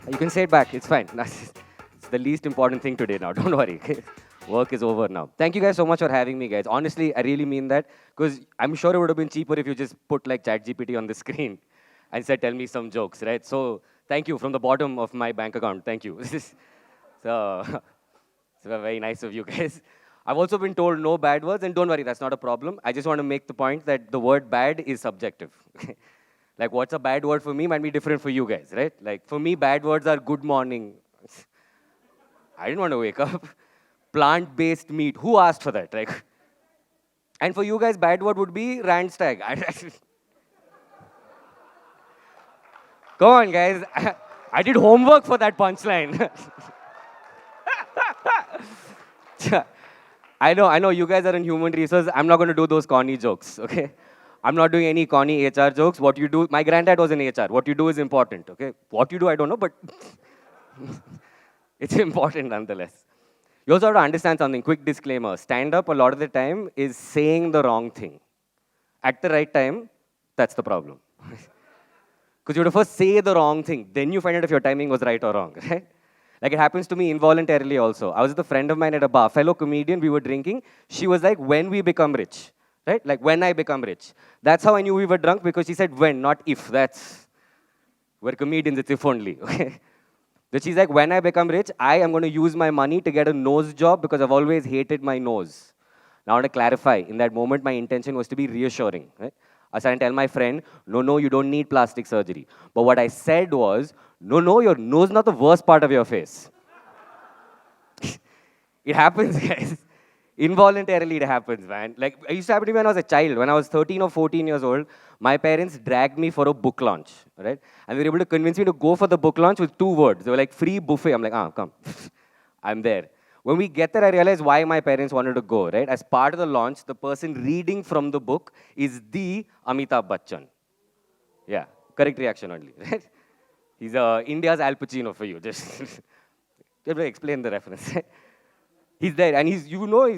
You can say it back. It's fine. It's the least important thing today now. Don't worry. Work is over now. Thank you guys so much for having me, guys. Honestly, I really mean that because I'm sure it would have been cheaper if you just put like ChatGPT on the screen and said, "Tell me some jokes," right? So thank you from the bottom of my bank account. Thank you. so, so very nice of you guys. I've also been told no bad words, and don't worry, that's not a problem. I just want to make the point that the word bad is subjective. Like, what's a bad word for me might be different for you guys, right? Like, for me, bad words are good morning. I didn't want to wake up. Plant-based meat. Who asked for that? Like, and for you guys, bad word would be Randstag. Come on, guys. I did homework for that punchline. I know, you guys are in human resources. I'm not going to do those corny jokes, okay? I'm not doing any corny HR jokes. What you do, my granddad was in HR. What you do is important, okay? What you do, I don't know, but it's important nonetheless. You also have to understand something. Quick disclaimer. Stand up a lot of the time is saying the wrong thing. At the right time, that's the problem. Because you have to first say the wrong thing. Then you find out if your timing was right or wrong, right? Like it happens to me involuntarily also. I was with a friend of mine at a bar, fellow comedian, we were drinking. She was like, when we become rich, right? Like when I become rich. That's how I knew we were drunk because she said when, not if. We're comedians, it's if only, okay? But she's like, when I become rich, I am going to use my money to get a nose job because I've always hated my nose. Now I want to clarify, in that moment, my intention was to be reassuring, right? I started to tell my friend, no, you don't need plastic surgery. But what I said was, no, your nose is not the worst part of your face. It happens, guys. Involuntarily, it happens, man. Like, it used to happen to me when I was a child. When I was 13 or 14 years old, my parents dragged me for a book launch, right? And they were able to convince me to go for the book launch with 2 words. They were like, free buffet. I'm like, come. I'm there. When we get there, I realized why my parents wanted to go, right? As part of the launch, the person reading from the book is the Amitabh Bachchan. Yeah, correct reaction only, right? He's India's Al Pacino for you. Just explain the reference. He's there, and he's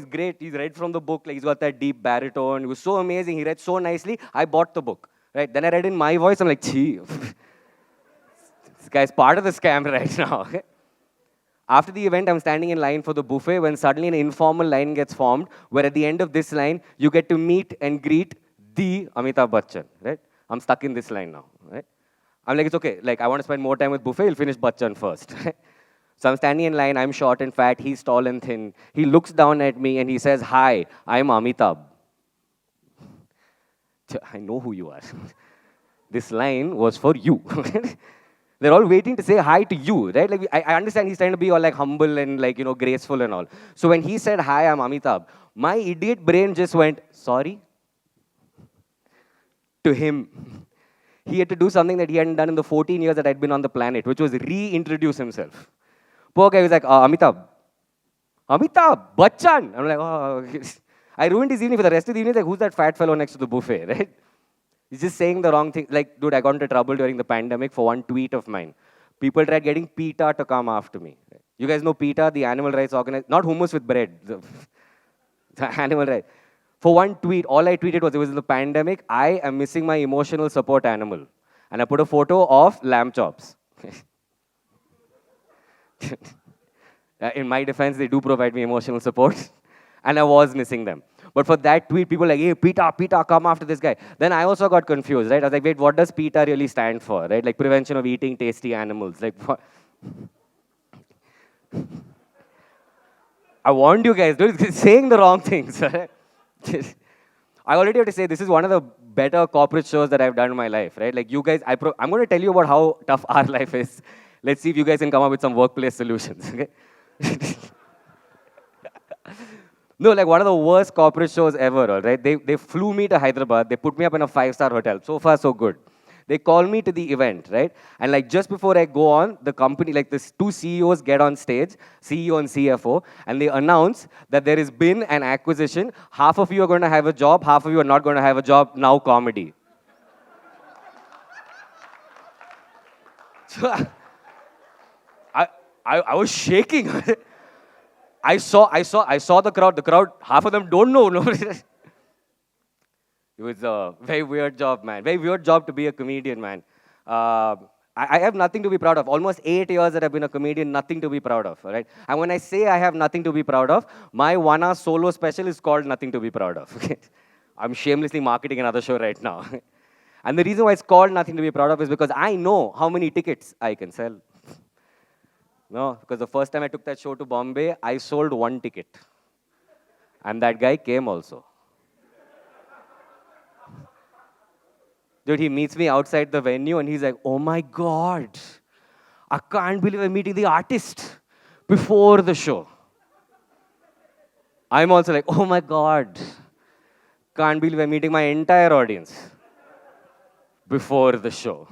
great. He's read from the book, like he's got that deep baritone. It was so amazing. He read so nicely. I bought the book, right? Then I read in my voice. I'm like, gee, this guy's part of the scam right now. Okay? After the event, I'm standing in line for the buffet when suddenly an informal line gets formed, where at the end of this line, you get to meet and greet the Amitabh Bachchan, right? I'm stuck in this line now, right? I'm like, it's okay. Like, I want to spend more time with buffet. We'll finish Bachchan first. So I'm standing in line. I'm short and fat. He's tall and thin. He looks down at me and he says, "Hi, I'm Amitabh." I know who you are. This line was for you. They're all waiting to say hi to you, right? Like I understand he's trying to be all like humble and like, graceful and all. So when he said, "Hi, I'm Amitabh," my idiot brain just went, "Sorry?" To him. He had to do something that he hadn't done in the 14 years that I'd been on the planet, which was reintroduce himself. Poor guy was like, Amitabh Bachchan. I'm like, oh. I ruined his evening for the rest of the evening. Like, who's that fat fellow next to the buffet, right? He's just saying the wrong thing. Like, dude, I got into trouble during the pandemic for one tweet of mine. People tried getting PETA to come after me. You guys know PETA, the animal rights organization, not hummus with bread, the animal rights. For one tweet, all I tweeted was, it was in the pandemic, I am missing my emotional support animal. And I put a photo of lamb chops. In my defense, they do provide me emotional support. And I was missing them. But for that tweet, people were like, hey, PETA, come after this guy. Then I also got confused, right? I was like, wait, what does PETA really stand for, right? Like prevention of eating tasty animals. Like, what? I warned you guys, dude, saying the wrong things. Right? I already have to say, this is one of the better corporate shows that I've done in my life, right? Like you guys, I'm going to tell you about how tough our life is. Let's see if you guys can come up with some workplace solutions, okay? No, like one of the worst corporate shows ever, all right? They flew me to Hyderabad. They put me up in a 5-star hotel. So far, so good. They call me to the event, right? And like just before I go on, the company, like this 2 CEOs get on stage, CEO and CFO, and they announce that there has been an acquisition. Half of you are going to have a job, half of you are not going to have a job. Now comedy. So I was shaking. I saw the crowd. The crowd, half of them don't know. No. It was a very weird job, man. Very weird job to be a comedian, man. I have nothing to be proud of. Almost 8 years that I've been a comedian, nothing to be proud of, right? And when I say I have nothing to be proud of, my 1 hour solo special is called Nothing to be Proud of. Okay? I'm shamelessly marketing another show right now. And the reason why it's called Nothing to be Proud of is because I know how many tickets I can sell. No, because the first time I took that show to Bombay, I sold 1 ticket. And that guy came also. Dude, he meets me outside the venue and he's like, oh my God, I can't believe I'm meeting the artist before the show. I'm also like, oh my God, can't believe I'm meeting my entire audience before the show.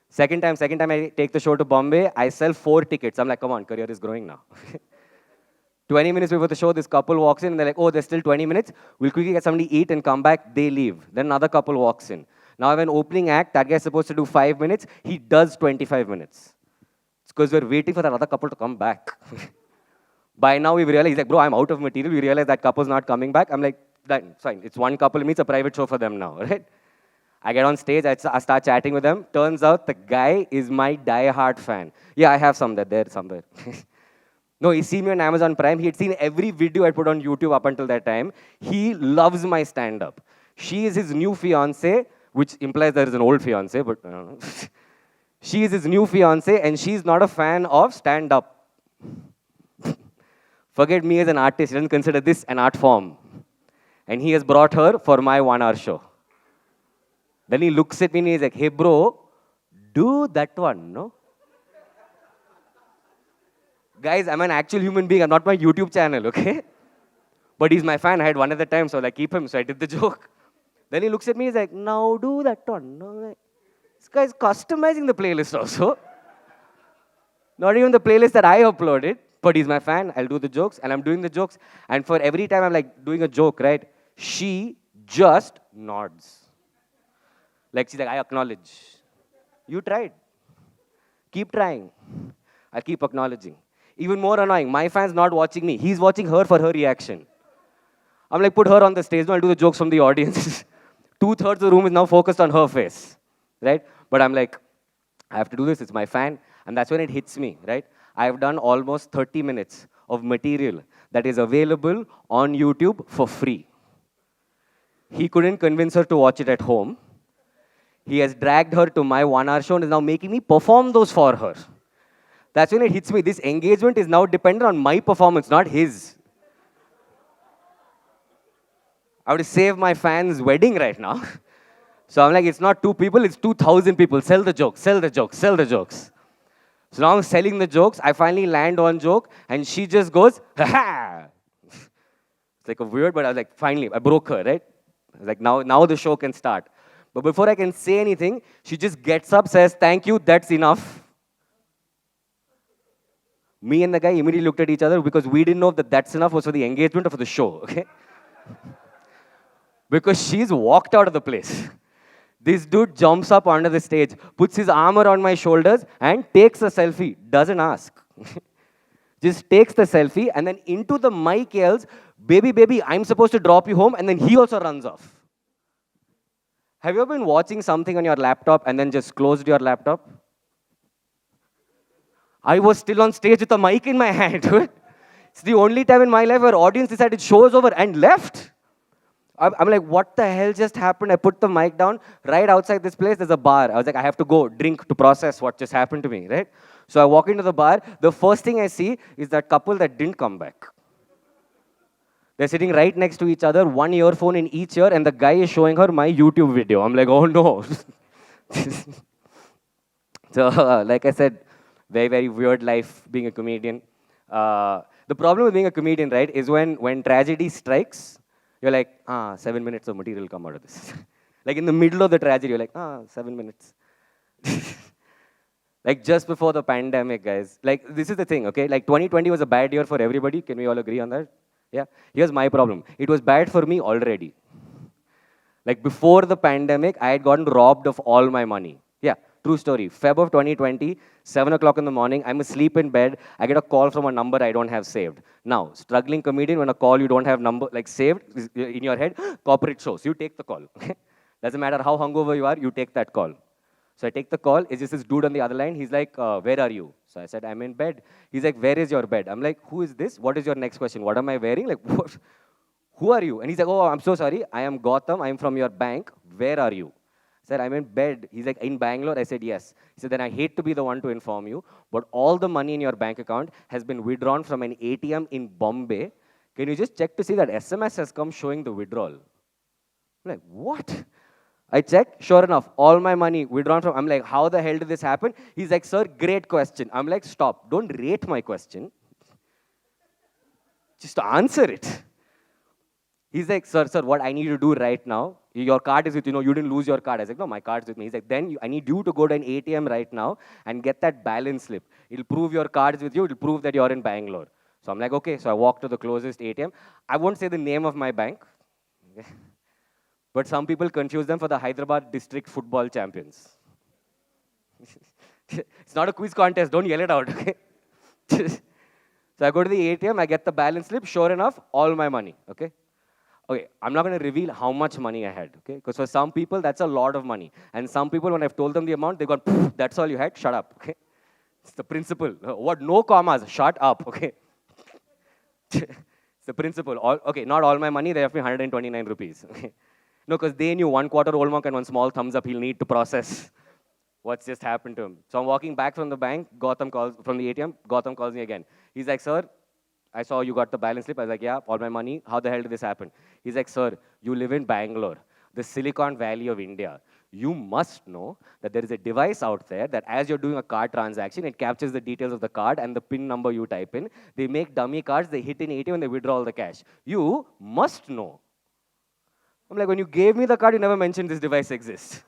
Second time I take the show to Bombay, I sell 4 tickets. I'm like, come on, career is growing now. 20 minutes before the show, this couple walks in and they're like, oh, there's still 20 minutes. We'll quickly get somebody to eat and come back. They leave. Then another couple walks in. Now I have an opening act. That guy's supposed to do 5 minutes. He does 25 minutes. It's because we're waiting for that other couple to come back. By now we've realized, he's like, bro, I'm out of material. We realize that couple's not coming back. I'm like, that's fine. It's one couple. It means a private show for them now, right? I get on stage. I start chatting with them. Turns out the guy is my die-hard fan. Yeah, I have some there somewhere. No, he's seen me on Amazon Prime. He had seen every video I put on YouTube up until that time. He loves my stand-up. She is his new fiancée, which implies there is an old fiancé, but I don't know. She is his new fiancée, and she's not a fan of stand-up. Forget me as an artist. He doesn't consider this an art form. And he has brought her for my 1 hour show. Then he looks at me and he's like, hey, bro, do that one, no? Guys, I'm an actual human being. I'm not my YouTube channel, okay? But he's my fan. I had one at the time, so I keep him. So I did the joke. Then he looks at me, he's like, now do that one. No, like, this guy's customizing the playlist also. Not even the playlist that I uploaded, but he's my fan. I'll do the jokes, and I'm doing the jokes. And for every time I'm like doing a joke, right, she just nods. Like she's like, I acknowledge. You tried. Keep trying. I'll keep acknowledging. Even more annoying, my fan's not watching me. He's watching her for her reaction. I'm like, put her on the stage. No, I'll do the jokes from the audience. 2/3 of the room is now focused on her face, right? But I'm like, I have to do this. It's my fan. And that's when it hits me, right? I've done almost 30 minutes of material that is available on YouTube for free. He couldn't convince her to watch it at home. He has dragged her to my 1 hour show and is now making me perform those for her. That's when it hits me. This engagement is now dependent on my performance, not his. I would save my fans' wedding right now. So I'm like, it's not 2 people, it's 2,000 people. Sell the jokes, sell the jokes, sell the jokes. So now I'm selling the jokes. I finally land one joke, and she just goes, ha-ha! It's like a weird, but I was like, finally, I broke her, right? I was like, now the show can start. But before I can say anything, she just gets up, says, thank you, that's enough. Me and the guy immediately looked at each other because we didn't know that that's enough was for the engagement or for the show, okay? Because she's walked out of the place. This dude jumps up onto the stage, puts his arm around my shoulders, and takes a selfie. Doesn't ask. Just takes the selfie, and then into the mic yells, baby, baby, I'm supposed to drop you home, and then he also runs off. Have you ever been watching something on your laptop and then just closed your laptop? I was still on stage with a mic in my hand. It's the only time in my life where audience decided show is over and left. I'm like, what the hell just happened? I put the mic down. Right outside this place, there's a bar. I was like, I have to go drink to process what just happened to me, right? So I walk into the bar. The first thing I see is that couple that didn't come back. They're sitting right next to each other, one earphone in each ear, and the guy is showing her my YouTube video. I'm like, oh no. So, like I said, very, very weird life being a comedian. The problem with being a comedian, right, is when tragedy strikes, you're like, 7 minutes of material will come out of this. Like in the middle of the tragedy, you're like, 7 minutes. Like just before the pandemic, guys. Like this is the thing, okay? Like 2020 was a bad year for everybody. Can we all agree on that? Yeah. Here's my problem. It was bad for me already. Like before the pandemic, I had gotten robbed of all my money. Yeah, true story. Feb of 2020, 7 o'clock in the morning, I'm asleep in bed. I get a call from a number I don't have saved. Now, struggling comedian, when a call you don't have number like saved in your head, corporate shows. You take the call. Doesn't matter how hungover you are, you take that call. So I take the call. It's just this dude on the other line. He's like, where are you? So I said, I'm in bed. He's like, where is your bed? I'm like, who is this? What is your next question? What am I wearing? Like, what? Who are you? And he's like, oh, I'm so sorry. I am Gotham. I'm from your bank. Where are you? I said, I'm in bed. He's like, in Bangalore? I said, yes. He said, then I hate to be the one to inform you, but all the money in your bank account has been withdrawn from an ATM in Bombay. Can you just check to see that SMS has come showing the withdrawal? I'm like, what? I checked, sure enough, all my money withdrawn from. I'm like, how the hell did this happen? He's like, sir, great question. I'm like, stop, don't rate my question. Just answer it. He's like, sir, what I need to do right now, your card is with you, you didn't lose your card. I was like, no, my card's with me. He's like, then I need you to go to an ATM right now and get that balance slip. It'll prove your card's with you, it'll prove that you're in Bangalore. So I'm like, okay, so I walk to the closest ATM. I won't say the name of my bank. But some people confuse them for the Hyderabad district football champions. It's not a quiz contest, don't yell it out, okay? So I go to the ATM, I get the balance slip, sure enough, all my money, okay? Okay, I'm not going to reveal how much money I had, okay? Because for some people, that's a lot of money. And some people, when I've told them the amount, they've gone, that's all you had, shut up, okay? It's the principle. What? No commas, shut up, okay? It's the principle. Okay, not all my money, they have me 129 rupees, okay? No, because they knew 1/4 roll mark and one small thumbs up he'll need to process what's just happened to him. So I'm walking back from the bank, from the ATM, Gotham calls me again. He's like, sir, I saw you got the balance slip. I was like, yeah, all my money. How the hell did this happen? He's like, sir, you live in Bangalore, the Silicon Valley of India. You must know that there is a device out there that as you're doing a card transaction, it captures the details of the card and the PIN number you type in. They make dummy cards, they hit in ATM and they withdraw all the cash. You must know. I'm like, when you gave me the card, you never mentioned this device exists.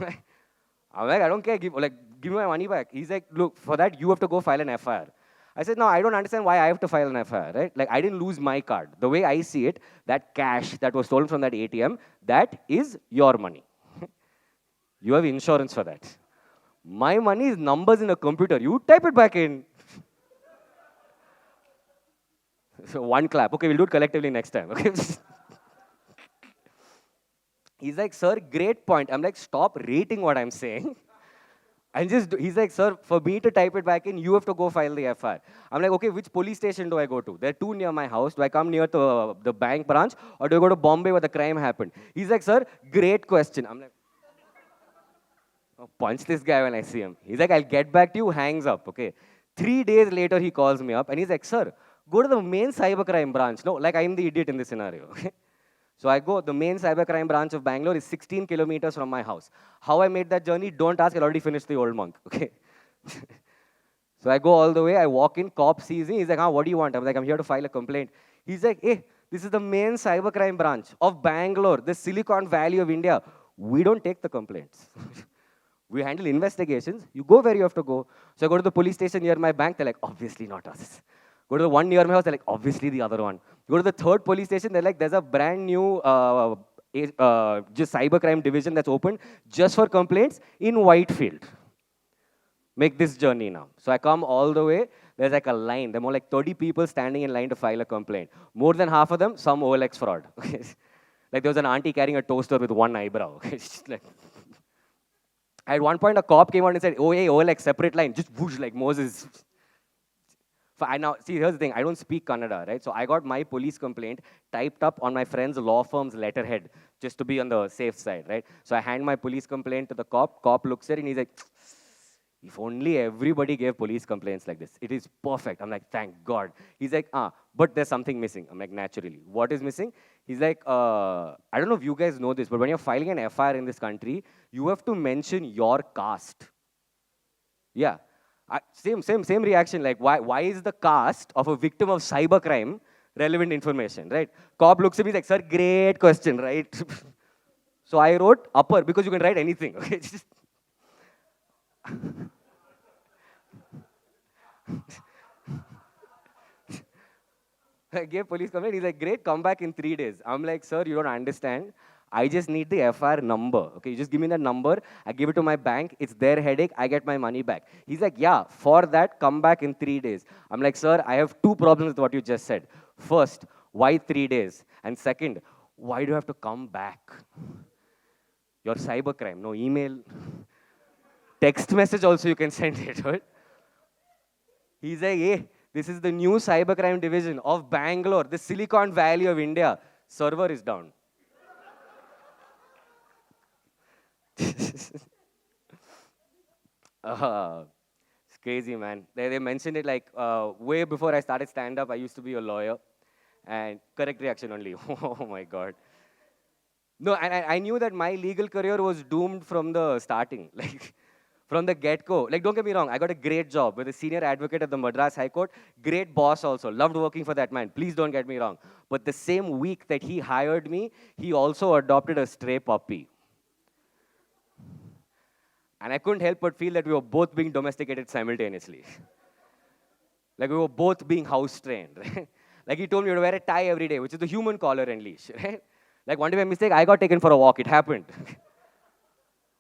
I'm like, I don't care, give me my money back. He's like, look, for that, you have to go file an FIR. I said, no, I don't understand why I have to file an FIR, right? Like, I didn't lose my card. The way I see it, that cash that was stolen from that ATM, that is your money. You have insurance for that. My money is numbers in a computer. You type it back in. So one clap. Okay, we'll do it collectively next time. Okay. He's like, sir, great point. I'm like, stop rating what I'm saying. And he's like, sir, for me to type it back in, you have to go file the FIR. I'm like, okay, which police station do I go to? There are two near my house. Do I come near to the bank branch or do I go to Bombay where the crime happened? He's like, sir, great question. I'm like, oh, punch this guy when I see him. He's like, I'll get back to you, hangs up, okay. 3 days later, he calls me up and he's like, sir, go to the main cybercrime branch. No, like I'm the idiot in this scenario, okay. So I go, the main cybercrime branch of Bangalore is 16 kilometers from my house. How I made that journey, don't ask, I already finished the old monk, okay? So I go all the way, I walk in, cop sees me, he's like, what do you want? I'm like, I'm here to file a complaint. He's like, hey, this is the main cybercrime branch of Bangalore, the Silicon Valley of India. We don't take the complaints. We handle investigations. You go where you have to go. So I go to the police station near my bank, they're like, obviously not us. Go to the one near my house, they're like, obviously the other one. Go to the third police station, they're like, there's a brand new just cybercrime division that's opened just for complaints in Whitefield. Make this journey now. So I come all the way, there's like a line. There are more like 30 people standing in line to file a complaint. More than half of them, some OLX fraud. Like there was an auntie carrying a toaster with one eyebrow. It's just like... At one point, a cop came out and said, oh, hey, OLX, separate line. Just whoosh, like Moses. Now, see, here's the thing. I don't speak Kannada, right? So I got my police complaint typed up on my friend's law firm's letterhead, just to be on the safe side, right? So I hand my police complaint to the cop. Cop looks at it and he's like, if only everybody gave police complaints like this. It is perfect. I'm like, thank God. He's like, but there's something missing. I'm like, naturally. What is missing? He's like, I don't know if you guys know this, but when you're filing an FIR in this country, you have to mention your caste. Yeah. Same reaction. Like, why is the caste of a victim of cybercrime relevant information, right? Cop looks at me like, sir, great question, right? So I wrote upper because you can write anything, okay? I gave police complaint. He's like, great, come back in 3 days. I'm like, sir, you don't understand. I just need the FIR number. Okay, you just give me that number. I give it to my bank. It's their headache. I get my money back. He's like, yeah, for that, come back in 3 days. I'm like, sir, I have 2 problems with what you just said. First, why 3 days? And second, why do you have to come back? Your cybercrime, no email. Text message also you can send it, right? He's like, hey, this is the new cybercrime division of Bangalore, the Silicon Valley of India. Server is down. uh, it's crazy, man. They mentioned it like way before I started stand-up, I used to be a lawyer. And correct reaction only. Oh my God. No, and I knew that my legal career was doomed from the starting. Like, from the get-go. Like, don't get me wrong, I got a great job with a senior advocate at the Madras High Court. Great boss also. Loved working for that man. Please don't get me wrong. But the same week that he hired me, he also adopted a stray puppy. And I couldn't help but feel that we were both being domesticated simultaneously. Like, we were both being house-trained, right? Like, he told me to wear a tie every day, which is the human collar and leash, right? Like, one day by mistake, I got taken for a walk. It happened.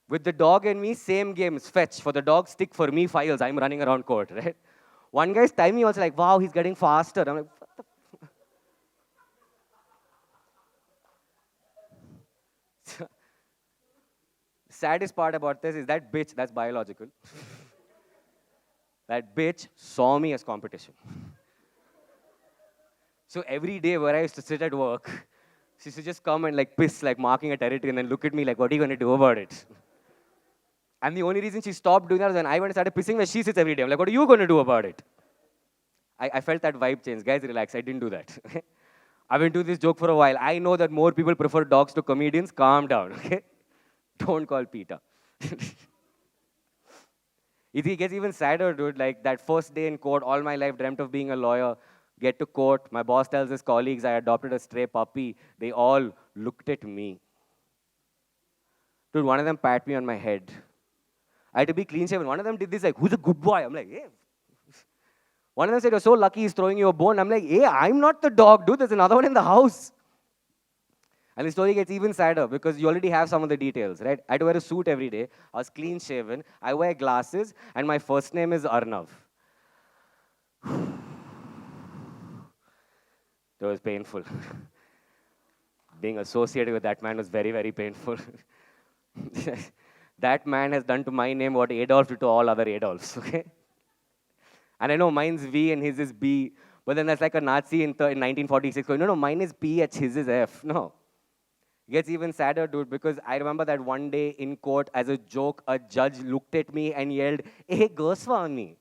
With the dog and me, same games. Fetch for the dog, stick for me, files. I'm running around court, right? One guy's timing also like, wow, he's getting faster. I'm like, what the saddest part about this is that bitch, that's biological. That bitch saw me as competition. So every day where I used to sit at work, she used to just come and like piss, like marking a territory, and then look at me like, what are you going to do about it? And the only reason she stopped doing that was when I went and started pissing where she sits every day. I'm like, what are you going to do about it? I felt that vibe change. Guys, relax. I didn't do that. I've been doing this joke for a while. I know that more people prefer dogs to comedians. Calm down, okay? Don't call Peter. It gets even sadder, dude. Like that first day in court, all my life dreamt of being a lawyer. Get to court, my boss tells his colleagues I adopted a stray puppy. They all looked at me. Dude, one of them pat me on my head. I had to be clean shaven. One of them did this like, who's a good boy? I'm like, hey. One of them said, you're so lucky he's throwing you a bone. I'm like, hey, I'm not the dog, dude. There's another one in the house. And the story gets even sadder because you already have some of the details, right? I had to wear a suit every day. I was clean shaven. I wear glasses. And my first name is Arnav. It was painful. Being associated with that man was very, very painful. That man has done to my name what Adolf did to all other Adolfs, okay? And I know mine's V and his is B, but then that's like a Nazi in 1946 going, no, mine is PH, his is F. No. It gets even sadder, dude, because I remember that one day in court, as a joke, a judge looked at me and yelled, hey, Goswami.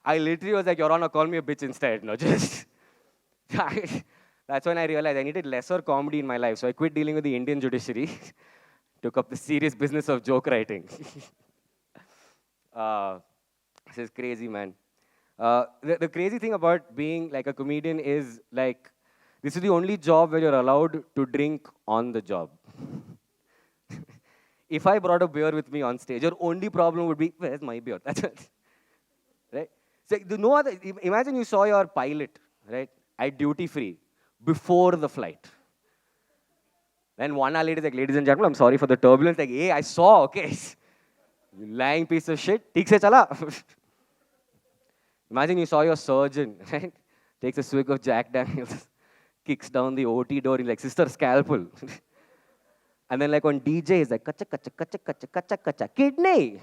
I literally was like, Your Honor, call me a bitch instead. No, just... That's when I realized I needed lesser comedy in my life. So I quit dealing with the Indian judiciary, took up the serious business of joke writing. This is crazy, man. The crazy thing about being like a comedian is like, this is the only job where you're allowed to drink on the job. If I brought a beer with me on stage, your only problem would be, where's my beer? That's it. Right? So no other, imagine you saw your pilot, right, at duty free before the flight. Then 1 hour later, like, ladies and gentlemen, I'm sorry for the turbulence. Like, hey, I saw, okay. You lying piece of shit. Theek se chala. Imagine you saw your surgeon, right? Takes a swig of Jack Daniels, kicks down the OT door, he's like, sister, scalpel. And then like on DJ, he's like, kacha, kacha, kacha, kacha, kacha, kacha, kidney.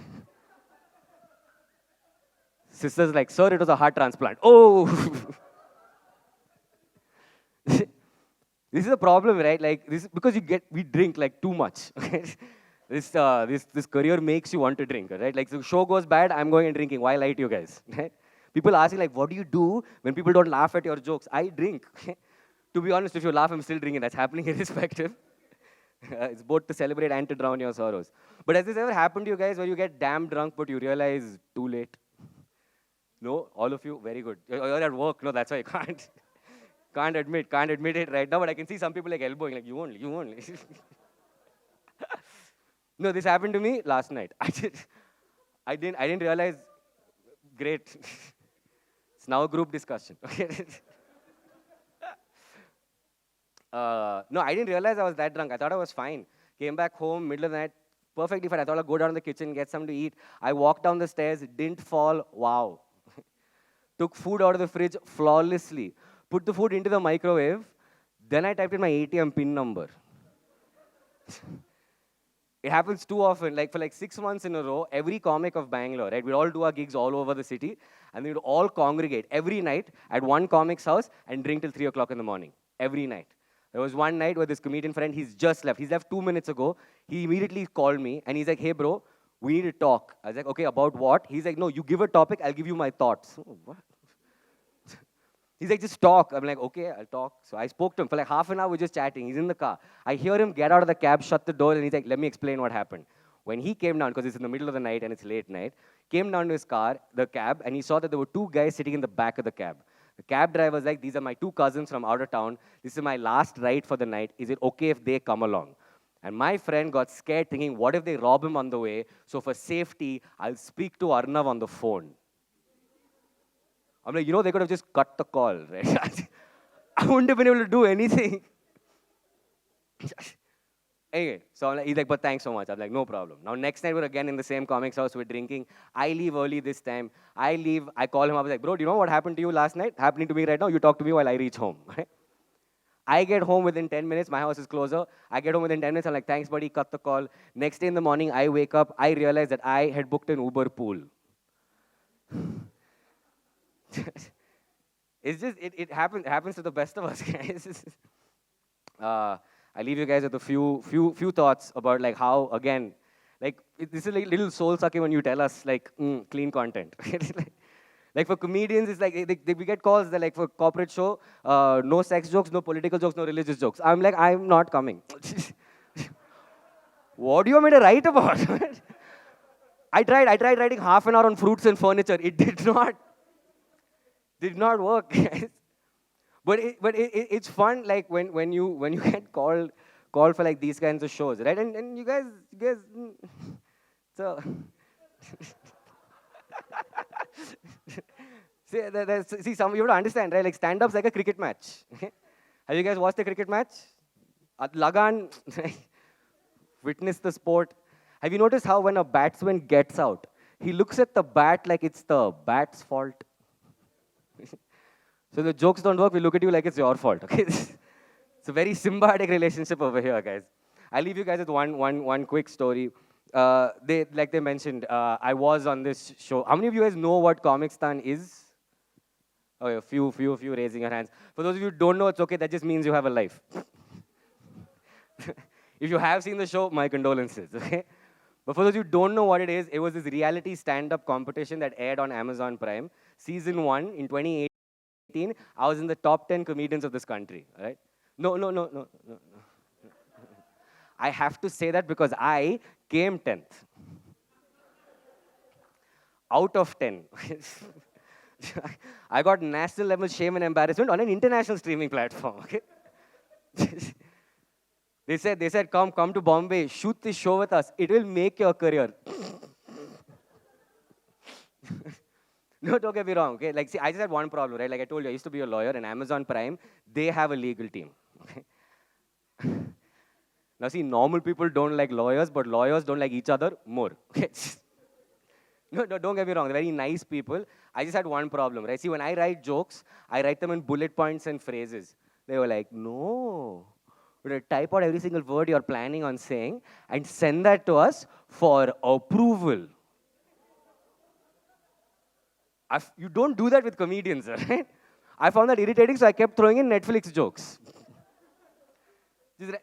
Sister's like, sir, it was a heart transplant. Oh! This is the problem, right? Like, this because we drink like too much. Okay? This career makes you want to drink, right? Like, the show goes bad, I'm going and drinking. Why lie to you guys? Right? People ask you, like, what do you do when people don't laugh at your jokes? I drink. To be honest, if you laugh, I'm still drinking. That's happening irrespective. It's both to celebrate and to drown your sorrows. But has this ever happened to you guys where you get damn drunk, but you realize too late? No? All of you? Very good. You're at work. No, that's why you can't. Can't admit it right now, but I can see some people like elbowing, like, you only. No, this happened to me last night. I didn't realize. Great. It's now a group discussion. Okay. No, I didn't realize I was that drunk. I thought I was fine. Came back home, middle of the night, perfectly fine. I thought I'd go down to the kitchen, get something to eat. I walked down the stairs, didn't fall. Wow. Took food out of the fridge flawlessly. Put the food into the microwave. Then I typed in my ATM PIN number. It happens too often. Like for like 6 months in a row, every comic of Bangalore, right? We'd all do our gigs all over the city, and we'd all congregate every night at one comic's house and drink till 3 o'clock in the morning. Every night. There was one night where this comedian friend, he's just left. He's left 2 minutes ago. He immediately called me and he's like, "Hey, bro, we need to talk." I was like, "Okay, about what?" He's like, "No, you give a topic, I'll give you my thoughts." Oh, what? He's like, "Just talk." I'm like, "Okay, I'll talk." So I spoke to him for like half an hour. We're just chatting. He's in the car. I hear him get out of the cab, shut the door, and he's like, "Let me explain what happened." When he came down, because it's in the middle of the night and it's late night, came down to his car, the cab, and he saw that there were two guys sitting in the back of the cab. The cab driver was like, "These are my two cousins from out of town. This is my last ride for the night. Is it okay if they come along?" And my friend got scared, thinking, what if they rob him on the way? So for safety, I'll speak to Arnav on the phone. I'm like, they could have just cut the call, right? I wouldn't have been able to do anything. Anyway, so he's like, "But thanks so much." I'm like, "No problem." Now, next night, we're again in the same comics house. We're drinking. I leave early this time. I leave. I call him up. I was like, "Bro, do you know what happened to you last night? Happening to me right now. You talk to me while I reach home." Right? I get home within 10 minutes. My house is closer. I get home within 10 minutes. I'm like, "Thanks, buddy. Cut the call." Next day in the morning, I wake up. I realize that I had booked an Uber pool. It's just, it happens to the best of us, guys. I leave you guys with a few thoughts about like how, again, like this is like little soul sucking when you tell us like clean content. Like for comedians, it's like we get calls that like for corporate show, no sex jokes, no political jokes, no religious jokes. I'm like, I'm not coming. What do you want me to write about? I tried writing half an hour on fruits and furniture. It did not work, guys. But it's fun, like when you get called for like these kinds of shows, right? And you guys, so see, some you have to understand, right? Like stand-up's like a cricket match. Have you guys watched the cricket match? At Lagan, witness the sport. Have you noticed how when a batsman gets out, he looks at the bat like it's the bat's fault? So the jokes don't work, we look at you like it's your fault, okay? It's a very symbiotic relationship over here, guys. I'll leave you guys with one quick story. Like they mentioned, I was on this show. How many of you guys know what Comicstan is? Oh, a few raising your hands. For those of you who don't know, it's okay. That just means you have a life. If you have seen the show, my condolences, okay? But for those of you who don't know what it was this reality stand-up competition that aired on Amazon Prime. Season 1 in 2018, I was in the top 10 comedians of this country, right? No. I have to say that because I came 10th. Out of 10. I got national level shame and embarrassment on an international streaming platform, okay? They said, come to Bombay, shoot this show with us. It will make your career. No, don't get me wrong, okay? Like, see, I just had one problem, right? Like I told you, I used to be a lawyer, and Amazon Prime, they have a legal team, okay? Now, see, normal people don't like lawyers, but lawyers don't like each other more, okay? No, don't get me wrong, they're very nice people. I just had one problem, right? See, when I write jokes, I write them in bullet points and phrases. They were like, "No, we're going to type out every single word you're planning on saying and send that to us for approval." You don't do that with comedians, right? I found that irritating, so I kept throwing in Netflix jokes.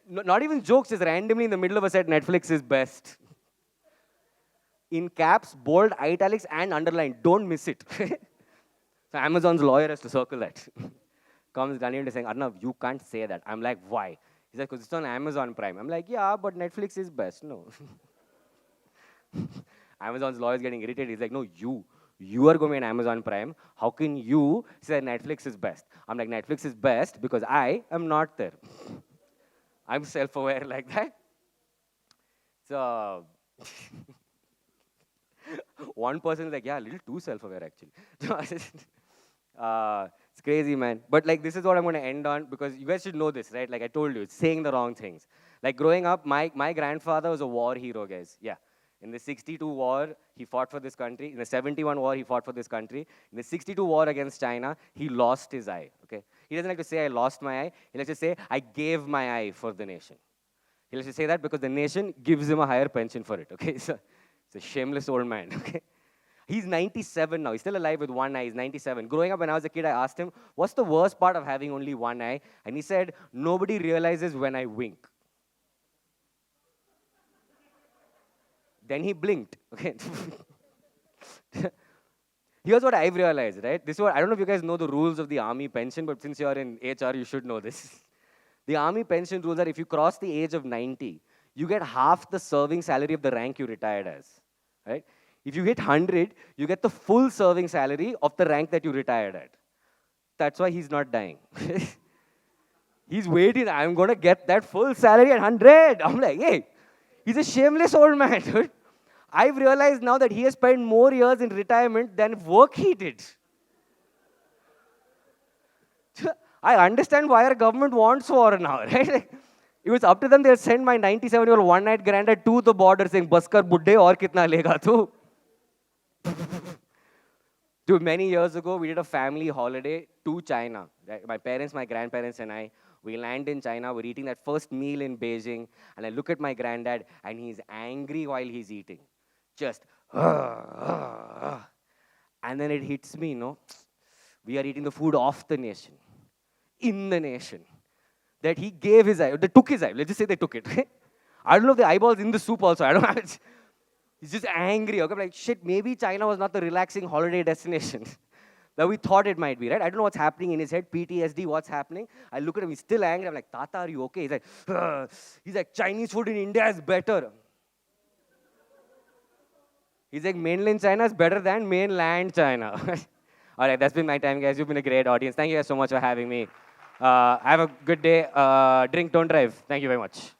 Not even jokes, just randomly in the middle of a set, Netflix is best. In caps, bold, italics, and underline. Don't miss it. So Amazon's lawyer has to circle that. Comes Daniel to saying, "Arnav, you can't say that." I'm like, "Why?" He's like, "Because it's on Amazon Prime." I'm like, "Yeah, but Netflix is best." No. Amazon's lawyer is getting irritated. He's like, "No, you are going to be on Amazon Prime. How can you say Netflix is best?" I'm like, "Netflix is best because I am not there." I'm self-aware like that. So one person is like, "Yeah, a little too self-aware actually." It's crazy, man. But like, this is what I'm going to end on because you guys should know this, right? Like I told you, it's saying the wrong things. Like growing up, my grandfather was a war hero, guys. Yeah. In the 62 war, he fought for this country. In the 71 war, he fought for this country. In the 62 war against China, he lost his eye, okay? He doesn't like to say, "I lost my eye." He likes to say, "I gave my eye for the nation." He'll just say that because the nation gives him a higher pension for it, okay? So, it's a shameless old man, okay? He's 97 now. He's still alive with one eye. He's 97. Growing up when I was a kid, I asked him, what's the worst part of having only one eye? And he said, nobody realizes when I wink. Then he blinked, okay? Here's what I've realized, right? This is what, I don't know if you guys know the rules of the army pension, but since you're in HR, you should know this. The army pension rules are if you cross the age of 90, you get half the serving salary of the rank you retired as, right? If you hit 100, you get the full serving salary of the rank that you retired at. That's why he's not dying. He's waiting, I'm going to get that full salary at 100. I'm like, hey, he's a shameless old man, dude. I've realized now that he has spent more years in retirement than work he did. I understand why our government wants war now, right? It was up to them, they'll send my 97-year-old one-night granddad to the border saying, Baskar budde aur kitna lega tu? Dude, many years ago, we did a family holiday to China. Right? My parents, my grandparents, and I, we land in China. We're eating that first meal in Beijing. And I look at my granddad, and he's angry while he's eating. Just, and then it hits me, we are eating the food of the nation, in the nation. That he gave his eye, they took his eye. Let's just say they took it. I don't know if the eyeball's in the soup also. I don't know. He's just angry. Okay, I'm like, shit, maybe China was not the relaxing holiday destination that we thought it might be, right? I don't know what's happening in his head, PTSD, what's happening. I look at him, he's still angry. I'm like, Tata, are you okay? He's like, ugh. He's like, Chinese food in India is better. He's like, mainland China is better than mainland China. All right, that's been my time, guys. You've been a great audience. Thank you guys so much for having me. Have a good day. Drink, don't drive. Thank you very much.